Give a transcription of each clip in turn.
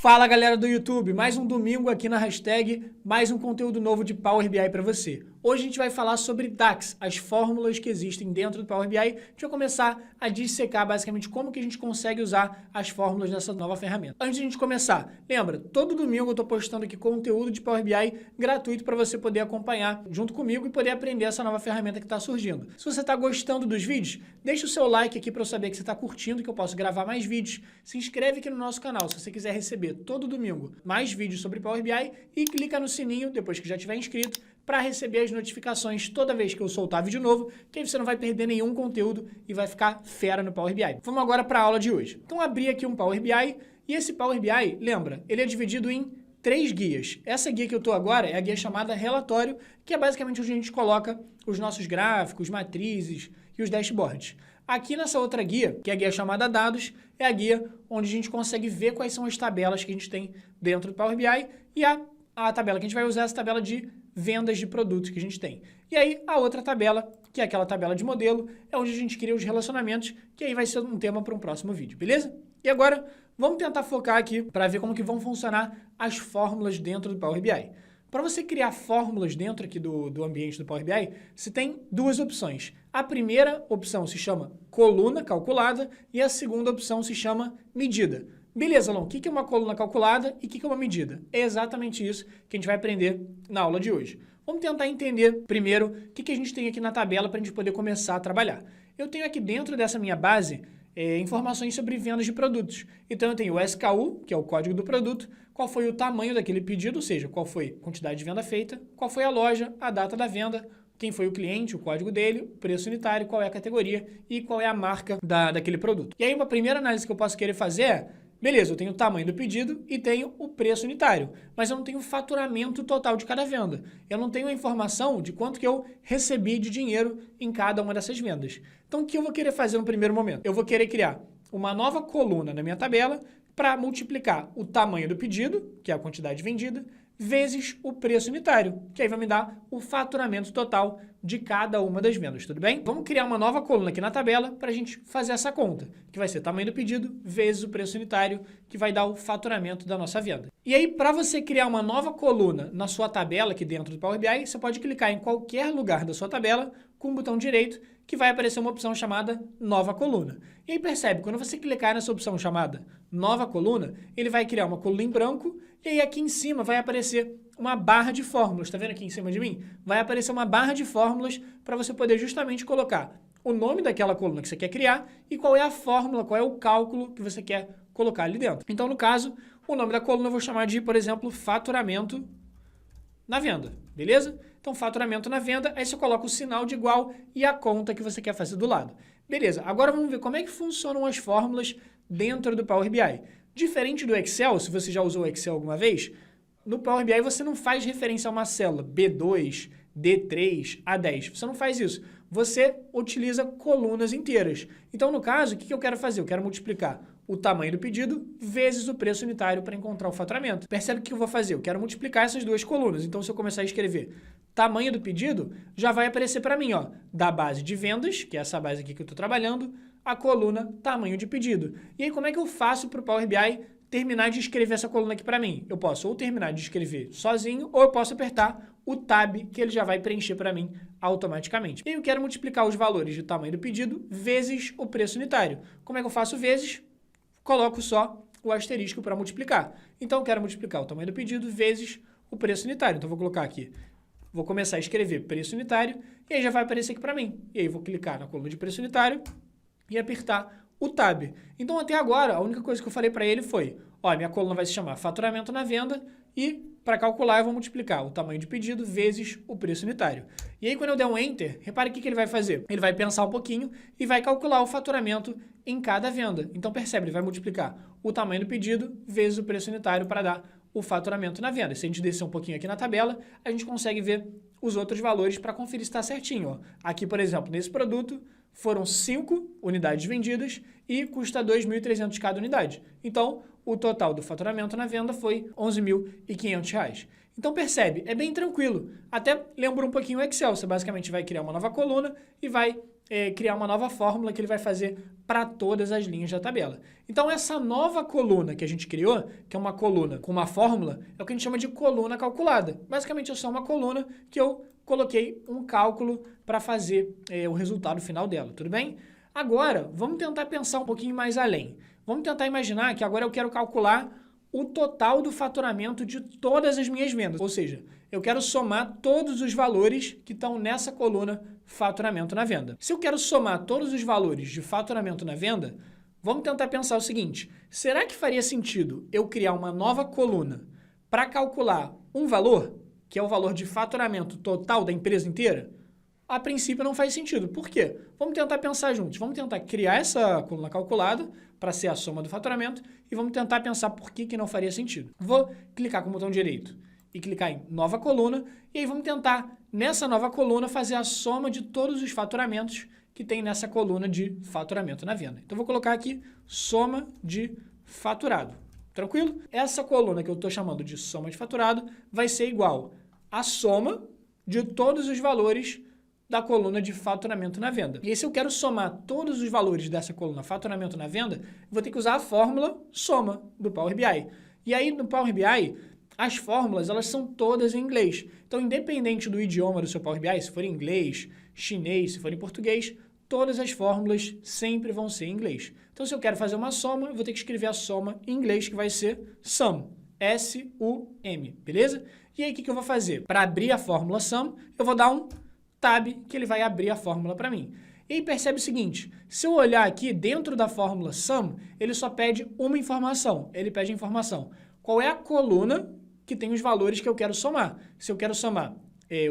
Fala galera do YouTube, mais um domingo aqui na hashtag, mais um conteúdo novo de Power BI para você. Hoje a gente vai falar sobre DAX, as fórmulas que existem dentro do Power BI. A gente vai começar a dissecar basicamente como que a gente consegue usar as fórmulas dessa nova ferramenta. Antes de a gente começar, lembra, todo domingo eu estou postando aqui conteúdo de Power BI gratuito para você poder acompanhar junto comigo e poder aprender essa nova ferramenta que está surgindo. Se você está gostando dos vídeos, deixa o seu like aqui para eu saber que você está curtindo, que eu posso gravar mais vídeos. Se inscreve aqui no nosso canal se você quiser receber todo domingo mais vídeos sobre Power BI e clica no sininho depois que já estiver inscrito para receber as notificações toda vez que eu soltar vídeo novo, que aí você não vai perder nenhum conteúdo e vai ficar fera no Power BI. Vamos agora para a aula de hoje. Então, abri aqui um Power BI e esse Power BI, lembra, ele é dividido em 3 guias. Essa guia que eu estou agora é a guia chamada Relatório, que é basicamente onde a gente coloca os nossos gráficos, matrizes e os dashboards. Aqui nessa outra guia, que é a guia chamada Dados, é a guia onde a gente consegue ver quais são as tabelas que a gente tem dentro do Power BI e a tabela que a gente vai usar é essa tabela de vendas de produtos que a gente tem. E aí, a outra tabela, que é aquela tabela de modelo, é onde a gente cria os relacionamentos, que aí vai ser um tema para um próximo vídeo, beleza? E agora, vamos tentar focar aqui para ver como que vão funcionar as fórmulas dentro do Power BI. Para você criar fórmulas dentro aqui do ambiente do Power BI, você tem duas opções. A primeira opção se chama coluna calculada e a segunda opção se chama medida. Beleza, Alon, o que é uma coluna calculada e o que é uma medida? É exatamente isso que a gente vai aprender na aula de hoje. Vamos tentar entender primeiro o que a gente tem aqui na tabela para a gente poder começar a trabalhar. Eu tenho aqui dentro dessa minha base informações sobre vendas de produtos. Então eu tenho o SKU, que é o código do produto, qual foi o tamanho daquele pedido, ou seja, qual foi a quantidade de venda feita, qual foi a loja, a data da venda, quem foi o cliente, o código dele, o preço unitário, qual é a categoria e qual é a marca daquele produto. E aí uma primeira análise que eu posso querer fazer é, beleza, eu tenho o tamanho do pedido e tenho o preço unitário, mas eu não tenho o faturamento total de cada venda. Eu não tenho a informação de quanto que eu recebi de dinheiro em cada uma dessas vendas. Então, o que eu vou querer fazer no primeiro momento? Eu vou querer criar uma nova coluna na minha tabela para multiplicar o tamanho do pedido, que é a quantidade vendida, vezes o preço unitário, que aí vai me dar o faturamento total de cada uma das vendas, tudo bem? Vamos criar uma nova coluna aqui na tabela para a gente fazer essa conta, que vai ser tamanho do pedido vezes o preço unitário, que vai dar o faturamento da nossa venda. E aí, para você criar uma nova coluna na sua tabela aqui dentro do Power BI, você pode clicar em qualquer lugar da sua tabela com o botão direito, que vai aparecer uma opção chamada Nova Coluna. E aí percebe, quando você clicar nessa opção chamada Nova Coluna, ele vai criar uma coluna em branco e aí aqui em cima vai aparecer uma barra de fórmulas. Está vendo aqui em cima de mim? Vai aparecer uma barra de fórmulas para você poder justamente colocar o nome daquela coluna que você quer criar e qual é a fórmula, qual é o cálculo que você quer colocar ali dentro. Então, no caso, o nome da coluna eu vou chamar de, por exemplo, faturamento na venda, beleza? Então, faturamento na venda, aí você coloca o sinal de igual e a conta que você quer fazer do lado. Beleza, agora vamos ver como é que funcionam as fórmulas dentro do Power BI. Diferente do Excel, se você já usou o Excel alguma vez, no Power BI você não faz referência a uma célula B2, D3, A10. Você não faz isso. Você utiliza colunas inteiras. Então, no caso, o que eu quero fazer? Eu quero multiplicar o tamanho do pedido vezes o preço unitário para encontrar o faturamento. Percebe o que eu vou fazer? Eu quero multiplicar essas duas colunas. Então, se eu começar a escrever tamanho do pedido, já vai aparecer para mim, ó, da base de vendas, que é essa base aqui que eu estou trabalhando, a coluna tamanho de pedido. E aí, como é que eu faço para o Power BI terminar de escrever essa coluna aqui para mim? Eu posso ou terminar de escrever sozinho, ou eu posso apertar o Tab, que ele já vai preencher para mim automaticamente. E eu quero multiplicar os valores do tamanho do pedido vezes o preço unitário. Como é que eu faço vezes? Coloco só o asterisco para multiplicar. Então, eu quero multiplicar o tamanho do pedido vezes o preço unitário. Então, vou colocar aqui, vou começar a escrever preço unitário, e aí já vai aparecer aqui para mim. E aí, vou clicar na coluna de preço unitário e apertar o Tab. Então, até agora, a única coisa que eu falei para ele foi, ó, minha coluna vai se chamar faturamento na venda e, para calcular, eu vou multiplicar o tamanho de pedido vezes o preço unitário. E aí, quando eu der um Enter, repare o que ele vai fazer. Ele vai pensar um pouquinho e vai calcular o faturamento em cada venda. Então, percebe, ele vai multiplicar o tamanho do pedido vezes o preço unitário para dar o faturamento na venda. Se a gente descer um pouquinho aqui na tabela, a gente consegue ver os outros valores para conferir se está certinho. Ó. Aqui, por exemplo, nesse produto, foram 5 unidades vendidas e custa 2.300 cada unidade. Então, o total do faturamento na venda foi R$ 11.500. Então, percebe, é bem tranquilo. Até lembra um pouquinho o Excel. Você basicamente vai criar uma nova coluna e vai criar uma nova fórmula que ele vai fazer para todas as linhas da tabela. Então, essa nova coluna que a gente criou, que é uma coluna com uma fórmula, é o que a gente chama de coluna calculada. Basicamente, é só uma coluna que eu coloquei um cálculo para fazer o resultado final dela, tudo bem? Agora, vamos tentar pensar um pouquinho mais além. Vamos tentar imaginar que agora eu quero calcular o total do faturamento de todas as minhas vendas. Ou seja, eu quero somar todos os valores que estão nessa coluna faturamento na venda. Se eu quero somar todos os valores de faturamento na venda, vamos tentar pensar o seguinte: será que faria sentido eu criar uma nova coluna para calcular um valor, que é o valor de faturamento total da empresa inteira? A princípio não faz sentido. Por quê? Vamos tentar pensar juntos. Vamos tentar criar essa coluna calculada para ser a soma do faturamento e vamos tentar pensar por que não faria sentido. Vou clicar com o botão direito e clicar em nova coluna e aí vamos tentar, nessa nova coluna, fazer a soma de todos os faturamentos que tem nessa coluna de faturamento na venda. Então, vou colocar aqui soma de faturado. Tranquilo? Essa coluna que eu estou chamando de soma de faturado vai ser igual à soma de todos os valores da coluna de faturamento na venda. E aí, se eu quero somar todos os valores dessa coluna faturamento na venda, vou ter que usar a fórmula soma do Power BI. E aí, no Power BI, as fórmulas, elas são todas em inglês. Então, independente do idioma do seu Power BI, se for em inglês, chinês, se for em português, todas as fórmulas sempre vão ser em inglês. Então, se eu quero fazer uma soma, eu vou ter que escrever a soma em inglês, que vai ser sum, S-U-M, beleza? E aí, o que eu vou fazer? Para abrir a fórmula sum, eu vou dar um tab, que ele vai abrir a fórmula para mim. E aí percebe o seguinte: se eu olhar aqui dentro da fórmula sum, ele só pede uma informação. Ele pede a informação: qual é a coluna que tem os valores que eu quero somar? Se eu quero somar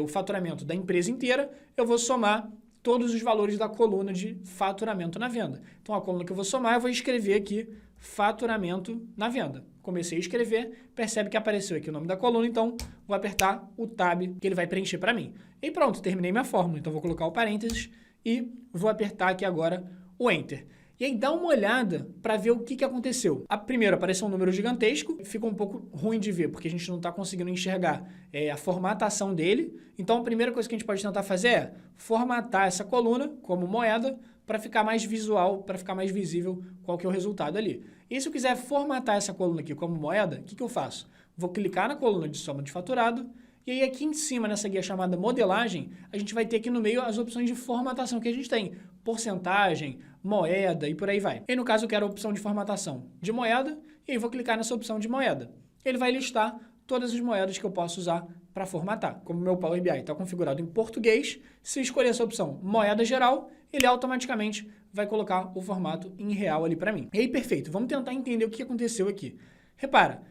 o faturamento da empresa inteira, eu vou somar todos os valores da coluna de faturamento na venda. Então, a coluna que eu vou somar, eu vou escrever aqui faturamento na venda. Comecei a escrever, percebe que apareceu aqui o nome da coluna, então vou apertar o tab que ele vai preencher para mim. E pronto, terminei minha fórmula. Então, vou colocar o parênteses e vou apertar aqui agora o Enter. E aí dá uma olhada para ver o que aconteceu. Primeiro apareceu um número gigantesco, fica um pouco ruim de ver, porque a gente não está conseguindo enxergar a formatação dele. Então a primeira coisa que a gente pode tentar fazer é formatar essa coluna como moeda para ficar mais visual, para ficar mais visível qual que é o resultado ali. E se eu quiser formatar essa coluna aqui como moeda, o que eu faço? Vou clicar na coluna de soma de faturado, e aí aqui em cima, nessa guia chamada modelagem, a gente vai ter aqui no meio as opções de formatação que a gente tem. Porcentagem, moeda e por aí vai. E no caso eu quero a opção de formatação de moeda, e aí vou clicar nessa opção de moeda. Ele vai listar todas as moedas que eu posso usar para formatar. Como o meu Power BI está configurado em português, se escolher essa opção moeda geral, ele automaticamente vai colocar o formato em real ali para mim. E aí, perfeito. Vamos tentar entender o que aconteceu aqui. Repara,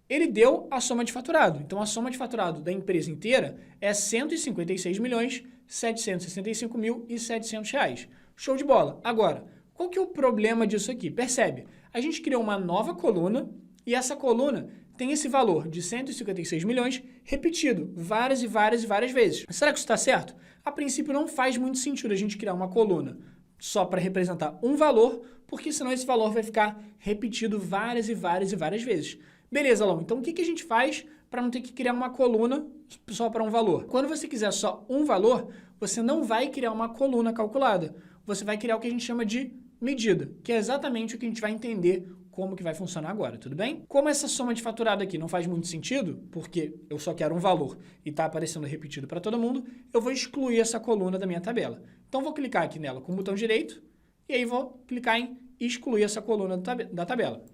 ele deu a soma de faturado. Então, a soma de faturado da empresa inteira é R$ 156.765.700. Show de bola. Agora, qual que é o problema disso aqui? Percebe? A gente criou uma nova coluna e essa coluna tem esse valor de 156 milhões repetido várias e várias e várias vezes. Será que isso está certo? A princípio, não faz muito sentido a gente criar uma coluna só para representar um valor, porque senão esse valor vai ficar repetido várias e várias e várias vezes. Beleza, Lão, então o que a gente faz para não ter que criar uma coluna só para um valor? Quando você quiser só um valor, você não vai criar uma coluna calculada. Você vai criar o que a gente chama de medida, que é exatamente o que a gente vai entender como que vai funcionar agora, tudo bem? Como essa soma de faturado aqui não faz muito sentido, porque eu só quero um valor e está aparecendo repetido para todo mundo, eu vou excluir essa coluna da minha tabela. Então, vou clicar aqui nela com o botão direito e aí vou clicar em excluir essa coluna da tabela.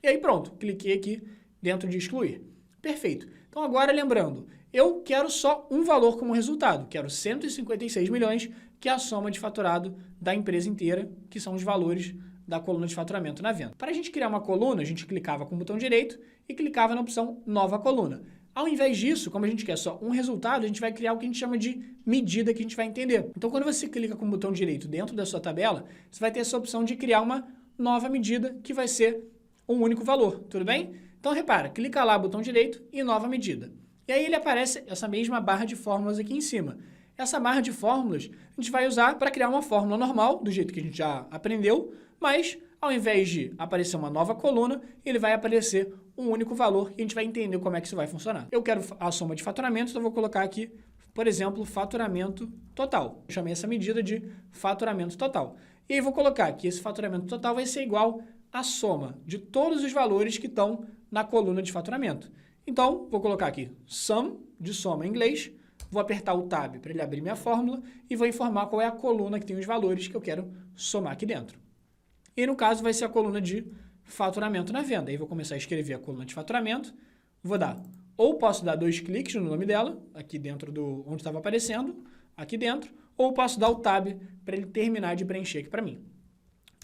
E aí pronto, cliquei aqui dentro de excluir. Perfeito. Então, agora lembrando, eu quero só um valor como resultado, quero 156 milhões, que é a soma de faturado da empresa inteira, que são os valores da coluna de faturamento na venda. Para a gente criar uma coluna, a gente clicava com o botão direito e clicava na opção Nova Coluna. Ao invés disso, como a gente quer só um resultado, a gente vai criar o que a gente chama de medida, que a gente vai entender. Então, quando você clica com o botão direito dentro da sua tabela, você vai ter essa opção de criar uma nova medida, que vai ser um único valor, tudo bem? Então, repara, clica lá, botão direito e nova medida. E aí ele aparece essa mesma barra de fórmulas aqui em cima. Essa barra de fórmulas a gente vai usar para criar uma fórmula normal, do jeito que a gente já aprendeu, mas ao invés de aparecer uma nova coluna, ele vai aparecer um único valor e a gente vai entender como é que isso vai funcionar. Eu quero a soma de faturamento, então eu vou colocar aqui por exemplo, faturamento total. Eu chamei essa medida de faturamento total. E aí vou colocar que esse faturamento total vai ser igual à soma de todos os valores que estão na coluna de faturamento. Então, vou colocar aqui sum, de soma em inglês, vou apertar o tab para ele abrir minha fórmula e vou informar qual é a coluna que tem os valores que eu quero somar aqui dentro. E no caso vai ser a coluna de faturamento na venda. Aí vou começar a escrever a coluna de faturamento, vou dar, ou posso dar 2 cliques no nome dela, aqui dentro do onde estava aparecendo, aqui dentro, ou posso dar o tab para ele terminar de preencher aqui para mim.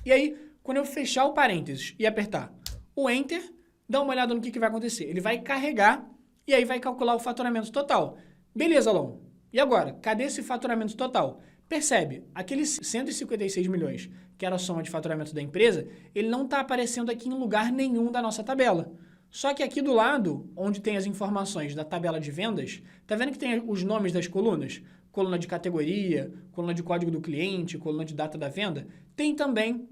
E aí, quando eu fechar o parênteses e apertar o Enter, dá uma olhada no que vai acontecer. Ele vai carregar e aí vai calcular o faturamento total. Beleza, Alon. E agora? Cadê esse faturamento total? Percebe, aqueles 156 milhões, que era a soma de faturamento da empresa, ele não está aparecendo aqui em lugar nenhum da nossa tabela. Só que aqui do lado, onde tem as informações da tabela de vendas, tá vendo que tem os nomes das colunas? Coluna de categoria, coluna de código do cliente, coluna de data da venda. Tem também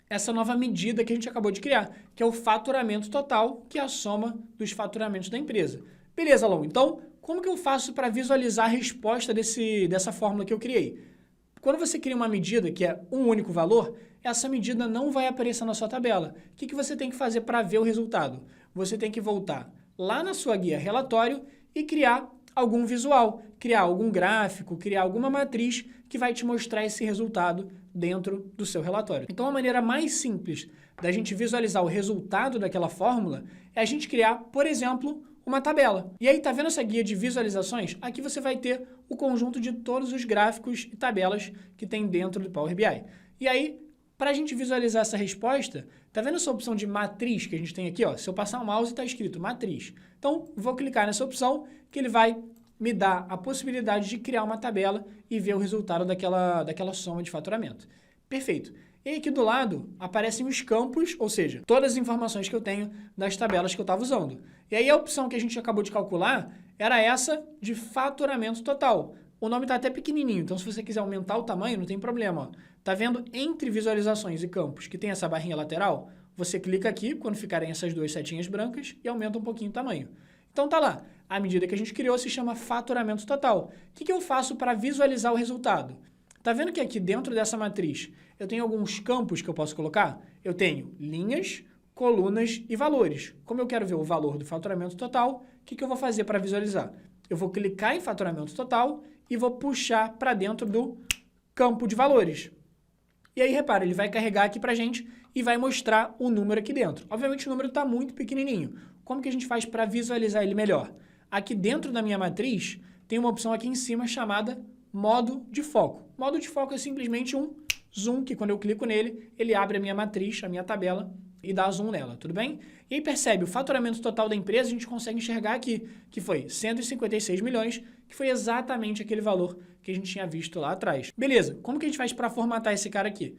essa nova medida que a gente acabou de criar, que é o faturamento total, que é a soma dos faturamentos da empresa. Beleza, Alon. Então, como que eu faço para visualizar a resposta dessa fórmula que eu criei? Quando você cria uma medida que é um único valor, essa medida não vai aparecer na sua tabela. O que você tem que fazer para ver o resultado? Você tem que voltar lá na sua guia relatório e criar algum visual, criar algum gráfico, criar alguma matriz que vai te mostrar esse resultado dentro do seu relatório. Então, a maneira mais simples da gente visualizar o resultado daquela fórmula é a gente criar, por exemplo, uma tabela. E aí, tá vendo essa guia de visualizações? Aqui você vai ter o conjunto de todos os gráficos e tabelas que tem dentro do Power BI. E aí, para a gente visualizar essa resposta, tá vendo essa opção de matriz que a gente tem aqui? Ó? Se eu passar o mouse, está escrito matriz. Então, vou clicar nessa opção que ele vai me dar a possibilidade de criar uma tabela e ver o resultado daquela soma de faturamento. Perfeito. E aqui do lado aparecem os campos, ou seja, todas as informações que eu tenho das tabelas que eu estava usando. E aí a opção que a gente acabou de calcular era essa de faturamento total. O nome está até pequenininho, então se você quiser aumentar o tamanho, não tem problema. Está vendo entre visualizações e campos que tem essa barrinha lateral? Você clica aqui quando ficarem essas duas setinhas brancas e aumenta um pouquinho o tamanho. Então tá lá, a medida que a gente criou se chama faturamento total. O que eu faço para visualizar o resultado? Tá vendo que aqui dentro dessa matriz eu tenho alguns campos que eu posso colocar? Eu tenho linhas, colunas e valores. Como eu quero ver o valor do faturamento total, o que eu vou fazer para visualizar? Eu vou clicar em faturamento total e vou puxar para dentro do campo de valores. E aí, repara, ele vai carregar aqui para a gente e vai mostrar o número aqui dentro. Obviamente, o número está muito pequenininho. Como que a gente faz para visualizar ele melhor? Aqui dentro da minha matriz, tem uma opção aqui em cima chamada modo de foco. Modo de foco é simplesmente um zoom, que quando eu clico nele, ele abre a minha matriz, a minha tabela, e dá zoom nela, tudo bem? E aí percebe, o faturamento total da empresa a gente consegue enxergar aqui, que foi 156 milhões, que foi exatamente aquele valor que a gente tinha visto lá atrás. Beleza, como que a gente faz para formatar esse cara aqui?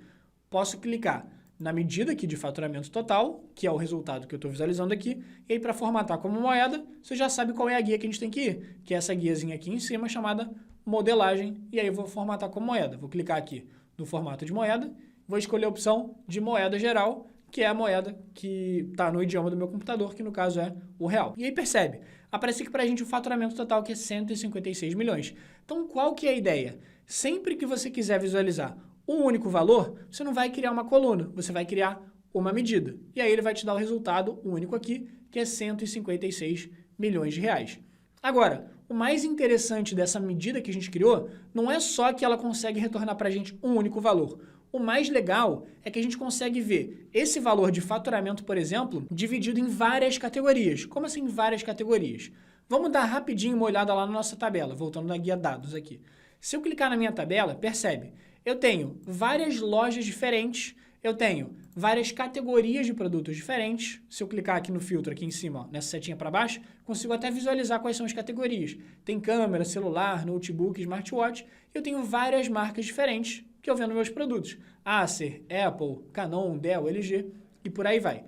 Posso clicar na medida aqui de faturamento total, que é o resultado que eu estou visualizando aqui, e aí para formatar como moeda, você já sabe qual é a guia que a gente tem que ir, que é essa guiazinha aqui em cima chamada modelagem, e aí eu vou formatar como moeda. Vou clicar aqui no formato de moeda, vou escolher a opção de moeda geral, que é a moeda que está no idioma do meu computador, que no caso é o real. E aí percebe, aparece aqui para a gente o faturamento total, que é 156 milhões. Então, qual que é a ideia? Sempre que você quiser visualizar um único valor, você não vai criar uma coluna, você vai criar uma medida. E aí ele vai te dar o resultado único aqui, que é 156 milhões de reais. Agora, o mais interessante dessa medida que a gente criou não é só que ela consegue retornar para a gente um único valor. O mais legal é que a gente consegue ver esse valor de faturamento, por exemplo, dividido em várias categorias. Como assim várias categorias? Vamos dar rapidinho uma olhada lá na nossa tabela, voltando na guia dados aqui. Se eu clicar na minha tabela, percebe, eu tenho várias lojas diferentes, eu tenho várias categorias de produtos diferentes. Se eu clicar aqui no filtro, aqui em cima, ó, nessa setinha para baixo, consigo até visualizar quais são as categorias. Tem câmera, celular, notebook, smartwatch. Eu tenho várias marcas diferentes que eu vendo meus produtos. Acer, Apple, Canon, Dell, LG e por aí vai.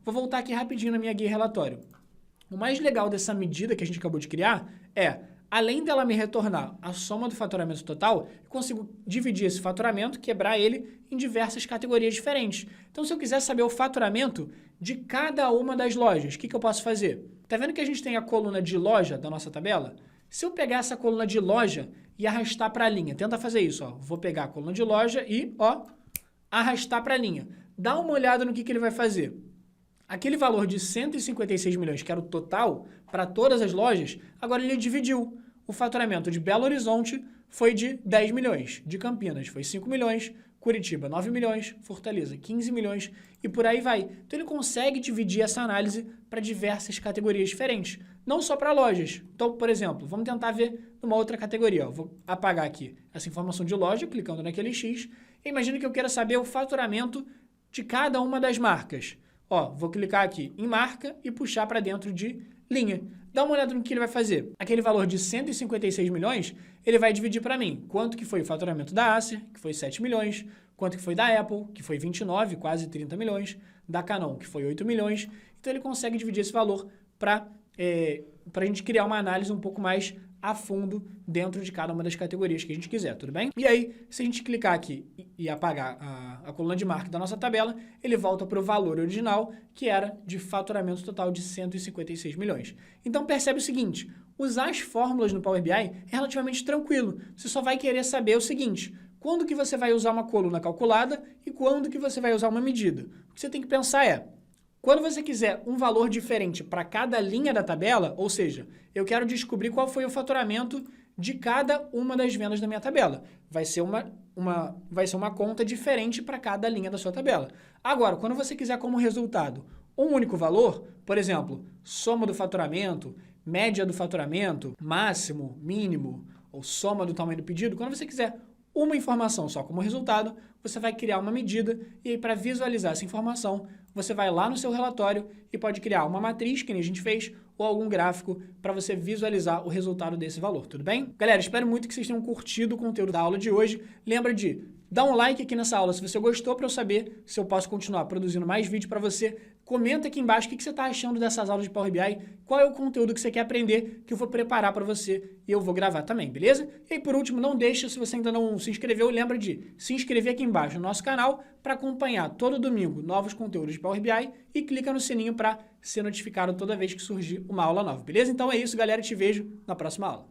Vou voltar aqui rapidinho na minha guia relatório. O mais legal dessa medida que a gente acabou de criar é, além dela me retornar a soma do faturamento total, eu consigo dividir esse faturamento, quebrar ele em diversas categorias diferentes. Então, se eu quiser saber o faturamento de cada uma das lojas, o que eu posso fazer? Tá vendo que a gente tem a coluna de loja da nossa tabela? Se eu pegar essa coluna de loja e arrastar para a linha, tenta fazer isso, ó. Vou pegar a coluna de loja e, ó, arrastar para a linha. Dá uma olhada no que ele vai fazer. Aquele valor de 156 milhões, que era o total para todas as lojas, agora ele dividiu. O faturamento de Belo Horizonte foi de 10 milhões, de Campinas foi 5 milhões, Curitiba 9 milhões, Fortaleza 15 milhões e por aí vai. Então ele consegue dividir essa análise para diversas categorias diferentes, não só para lojas. Então, por exemplo, vamos tentar ver numa outra categoria. Ó. Vou apagar aqui essa informação de loja, clicando naquele X. E imagina que eu queira saber o faturamento de cada uma das marcas. Ó, vou clicar aqui em marca e puxar para dentro de linha. Dá uma olhada no que ele vai fazer. Aquele valor de 156 milhões, ele vai dividir para mim quanto que foi o faturamento da Acer, que foi 7 milhões, quanto que foi da Apple, que foi 29, quase 30 milhões, da Canon, que foi 8 milhões. Então ele consegue dividir esse valor para a gente criar uma análise um pouco mais a fundo dentro de cada uma das categorias que a gente quiser, tudo bem? E aí, se a gente clicar aqui e apagar a coluna de marca da nossa tabela, ele volta para o valor original, que era de faturamento total de 156 milhões. Então, percebe o seguinte, usar as fórmulas no Power BI é relativamente tranquilo. Você só vai querer saber o seguinte, quando que você vai usar uma coluna calculada e quando que você vai usar uma medida. O que você tem que pensar é, quando você quiser um valor diferente para cada linha da tabela, ou seja, eu quero descobrir qual foi o faturamento de cada uma das vendas da minha tabela. Vai ser uma conta diferente para cada linha da sua tabela. Agora, quando você quiser como resultado um único valor, por exemplo, soma do faturamento, média do faturamento, máximo, mínimo, ou soma do tamanho do pedido, quando você quiser uma informação só como resultado, você vai criar uma medida e aí para visualizar essa informação, você vai lá no seu relatório e pode criar uma matriz, que nem a gente fez, ou algum gráfico para você visualizar o resultado desse valor, tudo bem? Galera, espero muito que vocês tenham curtido o conteúdo da aula de hoje. Lembra de dar um like aqui nessa aula se você gostou para eu saber se eu posso continuar produzindo mais vídeos para você. Comenta aqui embaixo o que você está achando dessas aulas de Power BI, qual é o conteúdo que você quer aprender, que eu vou preparar para você e eu vou gravar também, beleza? E aí, por último, não deixa, se você ainda não se inscreveu, lembra de se inscrever aqui embaixo no nosso canal para acompanhar todo domingo novos conteúdos de Power BI e clica no sininho para ser notificado toda vez que surgir uma aula nova, beleza? Então é isso, galera, te vejo na próxima aula.